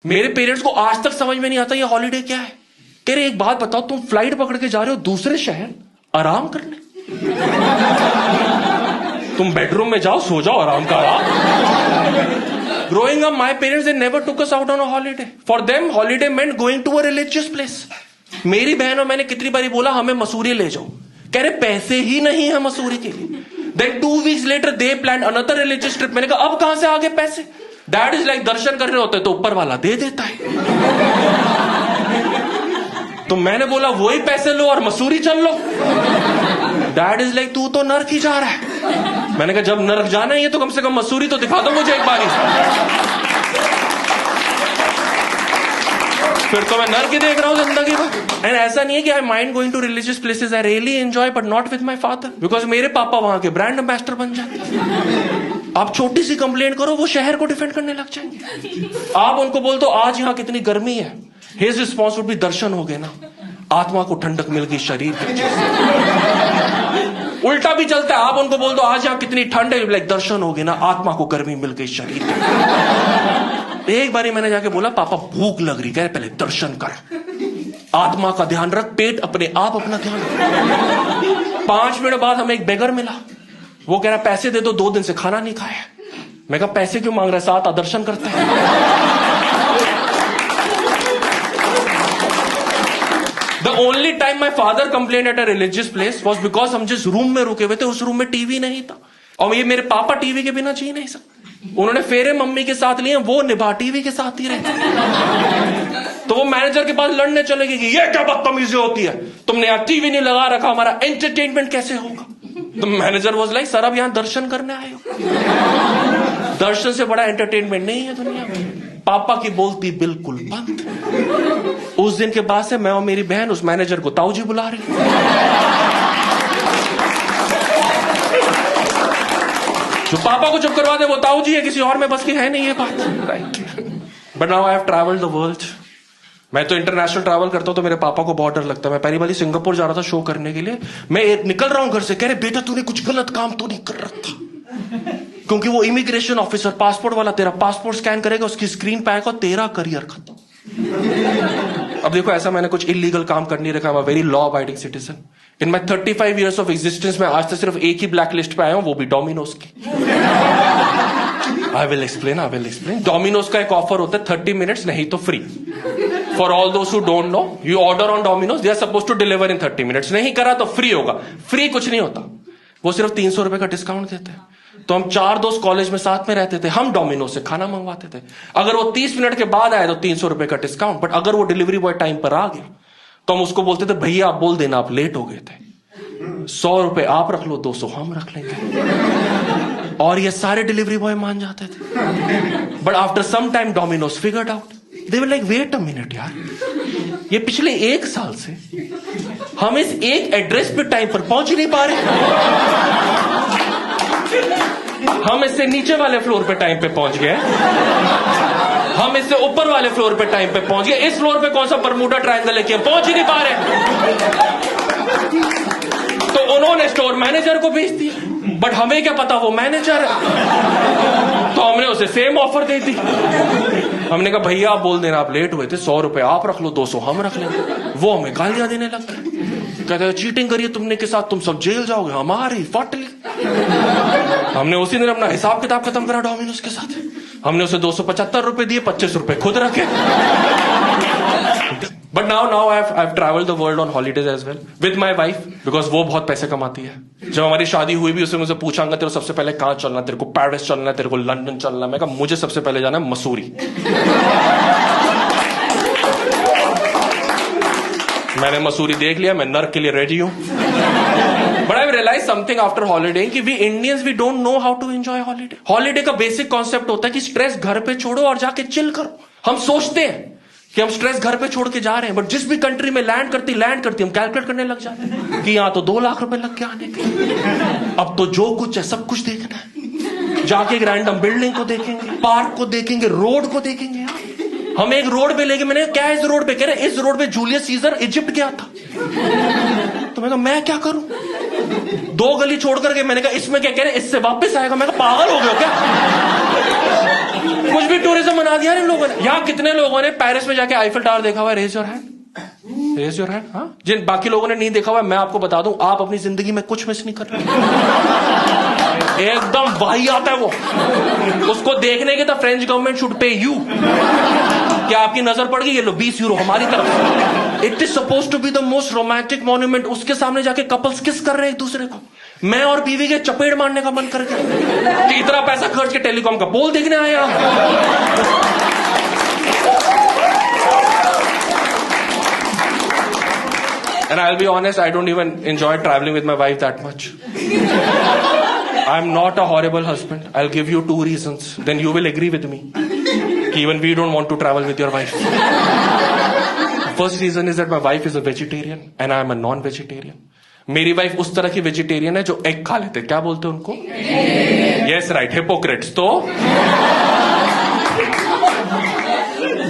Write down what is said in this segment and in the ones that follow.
मेरे पेरेंट्स को आज तक समझ में नहीं आता ये हॉलीडे क्या है। कह रहे एक बात बताओ, तुम फ्लाइट पकड़ के जा रहे हो दूसरे शहर आराम करने, तुम बेडरूम में जाओ, सो जाओ, आराम का। Growing up, my parents they never took us out on a holiday. For them, holiday meant going to a religious place. मेरी बहन और मैंने कितनी बारी बोला हमें मसूरी ले जाओ, कह रहे पैसे ही नहीं है मसूरी के लिए। Then 2 weeks later they planned another religious trip. मैंने कहा अब कहां से आ गए पैसे? Dad is like दर्शन करने होते तो ऊपर वाला दे देता है। तो मैंने बोला वही पैसे लो और मसूरी चल लो। Dad is like तू तो नर्क ही जा रहा है। मैंने कहा जब नर्क जाना ही है तो कम से कम मसूरी तो दिखा दो मुझे एक बारी। फिर तो मैं नर्क ही देख रहा हूं जिंदगी में। एंड ऐसा नहीं है कि I mind going to religious places, I really enjoy but not with my father, because मेरे पापा वहां के ब्रांड एम्बेसडर बन जाते। आप छोटी सी कंप्लेंट करो वो शहर को डिफेंड करने लग जाएंगे। आप उनको बोल दो आज यहां कितनी गर्मी है, हिज रिस्पॉन्स वुड बी दर्शन हो गए ना, आत्मा को ठंडक मिल गई शरीर की। उल्टा भी चलता है, आप उनको बोल दो आज यहां कितनी ठंड है, लाइक दर्शन हो गए ना, आत्मा को गर्मी मिल गई शरीर की। एक बारी मैंने जाके बोला पापा भूख लग रही, कह रहे पहले दर्शन कर, आत्मा का ध्यान रख, पेट अपने आप अपना ध्यान रख। 5 मिनट बाद हमें एक बेगर मिला, वो कह रहा पैसे दे दो, 2 दिन से खाना नहीं खाया। मैं कहा पैसे क्यों मांग रहे, साथ दर्शन करते हैं। The only time my father complained at a religious place was because हम जिस रूम में रुके हुए थे उस रूम में टीवी नहीं था, और ये मेरे पापा टीवी के बिना जी नहीं सकते। उन्होंने फेरे मम्मी के साथ लिए, वो निभा टीवी के साथ ही रहे। तो वो मैनेजर के पास लड़ने चले गए कि ये क्या बदतमीजी होती है, तुमने यहाँ टीवी नहीं लगा रखा, हमारा एंटरटेनमेंट कैसे होगा। तो मैनेजर वाज लाइक सर अब यहाँ दर्शन करने आए हो, दर्शन से बड़ा एंटरटेनमेंट नहीं है दुनिया में। पापा की बोलती बिल्कुल बंद। उस दिन के बाद से मैं और मेरी बहन उस मैनेजर को ताऊजी बुला रही। जो पापा को चुप करवा दे वो ताऊजी है, किसी और में बस की है नहीं ये बात, right. But now I have travelled the world. मैं तो इंटरनेशनल ट्रैवल करता हूं तो मेरे पापा को बहुत डर लगता है। मैं पहली बार सिंगापुर जा रहा था शो करने के लिए, मैं निकल रहा हूं घर से, कह रहे बेटा तूने कुछ गलत काम तो नहीं कर रखा, क्योंकि वो इमिग्रेशन ऑफिसर पासपोर्ट वाला तेरा पासपोर्ट स्कैन करेगा, उसकी स्क्रीन पे आएगा तेरा करियर खत्म। अब देखो ऐसा मैंने कुछ इलीगल काम कर नहीं रखा, very law abiding citizen. In my 35 years of existence में आज तक सिर्फ एक ही ब्लैक लिस्ट पे आया हूं, वो भी डोमिनोज की। I will explain. डोमिनोज का एक ऑफर होता है 30 मिनट्स नहीं तो free. For all those who don't know, you order on Domino's, they are suppose to deliver in 30 minutes, नहीं करा तो फ्री होगा। फ्री कुछ नहीं होता, वो सिर्फ 300 रुपए का डिस्काउंट देते हैं। तो हम 4 दोस्त कॉलेज में साथ में रहते थे, हम डोमिनोज से खाना मंगवाते थे। अगर वो 30 मिनट के बाद आए तो 300 रुपए का डिस्काउंट, बट अगर वो डिलीवरी बॉय टाइम पर आ गया तो हम उसको बोलते थे भैया आप बोल देना आप लेट हो गए थे, 100 रुपए आप रख लो, 200 हम रख लेंगे। और ये सारे डिलीवरी बॉय मान जाते थे। But after some time Domino's figured out, they were like wait a minute यार, ये पिछले 1 साल से हम इस एक एड्रेस पे टाइम पर पहुंच ही नहीं पा रहे। हम इससे नीचे वाले फ्लोर पे टाइम पे पहुंच गए, हम इससे ऊपर वाले फ्लोर पे टाइम पे पहुंच गए, इस फ्लोर पे कौन सा बरमूडा ट्रायंगल है कि हम पहुंच ही नहीं पा रहे। तो उन्होंने स्टोर मैनेजर को भेज दिया, बट हमें क्या पता वो मैनेजर है, तो हमने उसे सेम ऑफर दे दी। हमने कहा भैया आप बोल देना आप लेट हुए थे, 100 रुपए आप रख लो, 200 हम रख लेंगे। वो हमें गालियां देने लग गए, कहते हैं चीटिंग करिए तुमने के साथ, तुम सब जेल जाओगे, हमारी फट ली। हमने उसी दिन अपना हिसाब किताब खत्म करा डोमिनोज के साथ। हमने उसे 275 रुपए दिए, 25 रुपए खुद रखे। But now I have travelled the world on holidays as well with my wife, because वो बहुत पैसे कमाती है। जब हमारी शादी हुई भी उसने मुझे पूछा तेरे को सबसे पहले कहां चलना, तेरे को पेरिस चलना है, तेरे को लंदन चलना। मैं कहा मुझे सबसे पहले जाना है मसूरी। मैंने मसूरी देख लिया, मैं नर्क के लिए रेडी हूं। But I realise something after holiday कि we Indians we don't know how to enjoy holiday. Holiday का बेसिक कॉन्सेप्ट होता है कि स्ट्रेस घर पे छोड़ो और जाके चिल करो। हम सोचते हैं कि हम स्ट्रेस घर पे छोड़ के जा रहे हैं, बट जिस भी कंट्री में लैंड करती हम कैलकुलेट करने लग जाते हैं कि यहां तो 2 लाख रुपए लग के आने के। अब तो जो कुछ है सब कुछ देखना है, जाके एक रैंडम बिल्डिंग को देखेंगे, पार्क को देखेंगे, रोड को देखेंगे। हम एक रोड पे लेके, मैंने क्या इस रोड पे, कह रहे इस रोड पे जूलियस सीजर इजिप्ट गया था। तो मैंने कहा मैं क्या करूं, 2 गली छोड़ करके, मैंने कहा इसमें क्या, कह रहे इससे वापस आएगा। मैं कहा पागल हो गए हो क्या। कुछ भी टूरिज्म बना दिया इन लोगों ने। यहाँ कितने लोगों ने पेरिस में जाके आईफिल टावर देखा हुआ है? Raise your hand, raise your hand. हाँ, जिन बाकी लोगों ने नहीं देखा हुआ, मैं आपको बता दूं, आप अपनी जिंदगी में कुछ मिस नहीं कर रहे। एकदम वाहियात है वो। उसको देखने के तो French government should pay you. क्या आपकी नजर पड़ गई? ये लो 20 यूरो हमारी तरफ। It is suppose to be the most romantic monument. उसके सामने जाके कपल्स किस कर रहे हैं एक दूसरे को। मैं और बीवी के चपेट मारने का मन कर गया कि इतना पैसा खर्च के टेलीकॉम का पोल देखने आया। And I'll be honest, I don't even enjoy traveling with my wife that much. I'm not a horrible husband. I'll give you 2 reasons. Then you will agree with me. Even we don't want to travel with your wife. First reason is that my wife is a vegetarian and I am a non-vegetarian. मेरी wife उस तरह की vegetarian है जो egg खा लेते। क्या बोलते हैं उनको? Yes right, Hippocrates. तो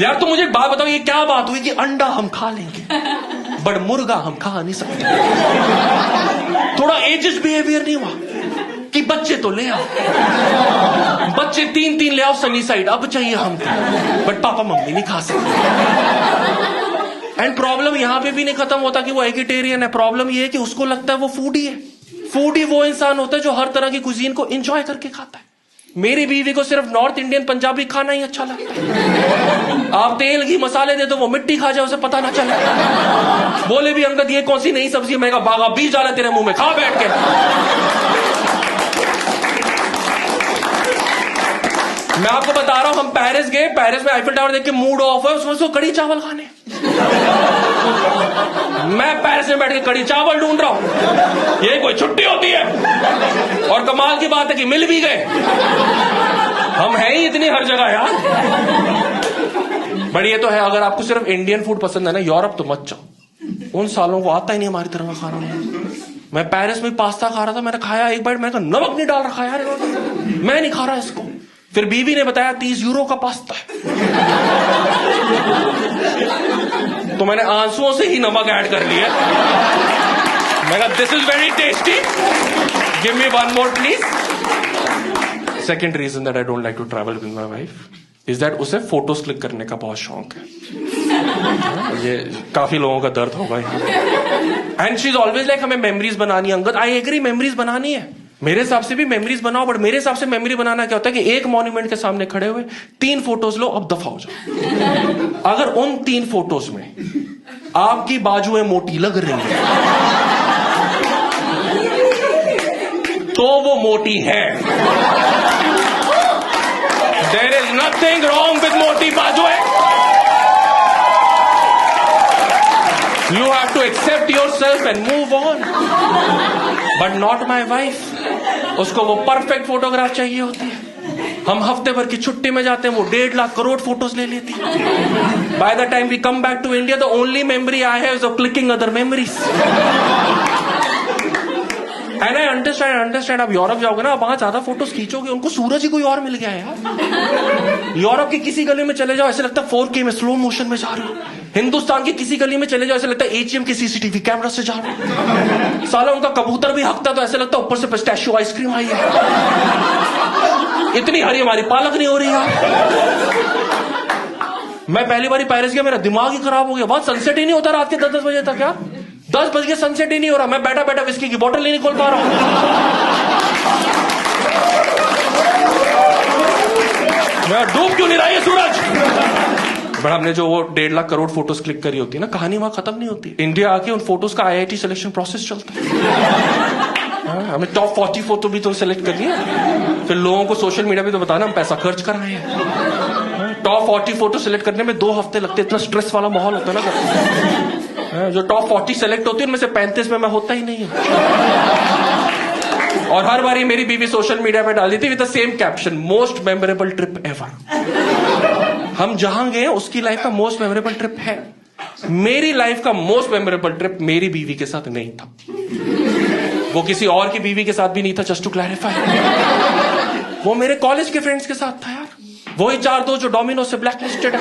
यार तो मुझे एक बात बताओ, ये क्या बात हुई कि अंडा हम खा लेंगे बट मुर्गा हम खा नहीं सकते? थोड़ा एजिस्ट बिहेवियर नहीं हुआ कि बच्चे तो ले आओ, बच्चे 3 ले आओ सनी साइड, अब चाहिए हमको, बट पापा मम्मी नहीं खा सकते। एंड प्रॉब्लम यहां पे भी नहीं खत्म होता कि वो एगिटेरियन है। प्रॉब्लम ये है कि उसको लगता है वो फूडी है। फूडी वो इंसान होता है जो हर तरह की कुजीन को एंजॉय करके खाता है। मेरी बीवी को सिर्फ नॉर्थ इंडियन पंजाबी खाना ही अच्छा लगता है। आप तेल घी मसाले दे दो, वो मिट्टी खा जाए, उसे पता ना चले। बोले भी अंकल ये कौन सी नई सब्जी है? मैं कहा बागा बीज डाला तेरे मुंह में, खा बैठ के। मैं आपको बता रहा हूं, हम पेरिस गए, पेरिस में आईफिल टावर देख के मूड ऑफ है, उसमें उसको कड़ी चावल खाने। मैं पेरिस में बैठ के कड़ी चावल ढूंढ रहा हूं, ये कोई छुट्टी होती है? और कमाल की बात है कि मिल भी गए। हम हैं ही इतनी हर जगह यार। बट ये तो है, अगर आपको सिर्फ इंडियन फूड पसंद है ना, यूरोप तो मत जाओ। उन सालों को आता ही नहीं हमारी तरह का खाना। मैं पेरिस में पास्ता खा रहा था, मैंने खाया एक बाइट, मैंने कहा नमक नहीं डाल रखा यार, मैं नहीं खा रहा इसको। फिर बीवी ने बताया 30 यूरो का पास्ता है, तो मैंने आंसुओं से ही नमक ऐड कर लिया। मैं कहा this is very tasty, give me 1 more please. Second reason that I don't like to travel with my wife is that उसे फोटोज क्लिक करने का बहुत शौक है। ये काफी लोगों का दर्द होगा। And she is always like हमें मेमोरीज बनानी है। अंगद आई एग्री, मेमोरीज बनानी है, मेरे हिसाब से भी मेमोरीज बनाओ। बट मेरे हिसाब से मेमोरी बनाना क्या होता है कि एक मॉन्यूमेंट के सामने खड़े हुए 3 फोटोज लो, अब दफा हो जाओ। अगर उन 3 फोटोज में आपकी बाजुएं मोटी लग रही है तो वो मोटी है। There is nothing wrong with मोटी बाजुएं। You have to accept yourself and move on. But not my wife. उसको वो परफेक्ट फोटोग्राफ चाहिए होती है। हम हफ्ते भर की छुट्टी में जाते हैं, वो 1.5 लाख करोड़ फोटोज ले लेती है। By the time we come back to India, the only memory I have is of clicking other memories. And I understand आप यूरोप जाओगे ना, वहां ज्यादा फोटोज खींचोगे, उनको सूरज ही कोई और मिल गया है यार। यूरोप की किसी गली में चले जाओ, ऐसे लगता है 4K में स्लो मोशन में जा रहे हो। हिंदुस्तान की किसी गली में चले जाओ, ऐसे लगता है AGM के CCTV कैमरा से जा रहे हो। साला उनका कबूतर भी हकता तो ऐसे लगता है ऊपर से पिस्ताशियो आइसक्रीम आई है। इतनी हरी हमारी पालक नहीं हो रही है। मैं पहली बार पेरिस गया, मेरा दिमाग ही खराब हो गया। वहां सनसेट ही नहीं होता रात के 10 बजे तक यार। 10 बज के सनसेट ही नहीं हो रहा। मैं बैठा बैठा विस्की की बोतल ही नहीं खोल पा रहा हूं। मैं डूब क्यों नहीं रहा ये सूरज? बट हमने जो वो 1.5 लाख करोड़ फोटोज क्लिक करी होती है ना, कहानी वहां खत्म नहीं होती। इंडिया आके उन फोटोज का IIT सिलेक्शन प्रोसेस चलता है। हमें टॉप 40 फोटो भी तो सिलेक्ट करनी है, फिर लोगों को सोशल मीडिया पे तो बताना हम पैसा खर्च कर रहे हैं। टॉप 40 फोटो सिलेक्ट करने में 2 हफ्ते लगते, इतना स्ट्रेस वाला माहौल होता है ना। जो टॉप 40 सेलेक्ट होती है उनमें से 35 में मैं होता ही नहीं हूं। और हर बार मेरी बीवी सोशल मीडिया पे डाल दी थी with the same caption, most memorable trip ever. हम जहां गए उसकी लाइफ का मोस्ट मेमोरेबल ट्रिप है। मेरी लाइफ का मोस्ट मेमोरेबल ट्रिप मेरी बीवी के साथ नहीं था, वो किसी और की बीवी के साथ भी नहीं था। जस्ट टू क्लैरिफाई, वो मेरे कॉलेज के फ्रेंड्स के साथ था यार। वही 4 दोस्त जो डोमिनोज से ब्लैक लिस्टेड है।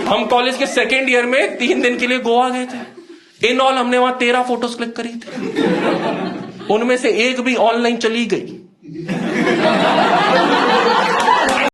हम कॉलेज के 2nd ईयर में 3 दिन के लिए गोवा गए थे। इन ऑल हमने वहां 13 फोटोज क्लिक करी थी, उनमें से एक भी ऑनलाइन चली गई।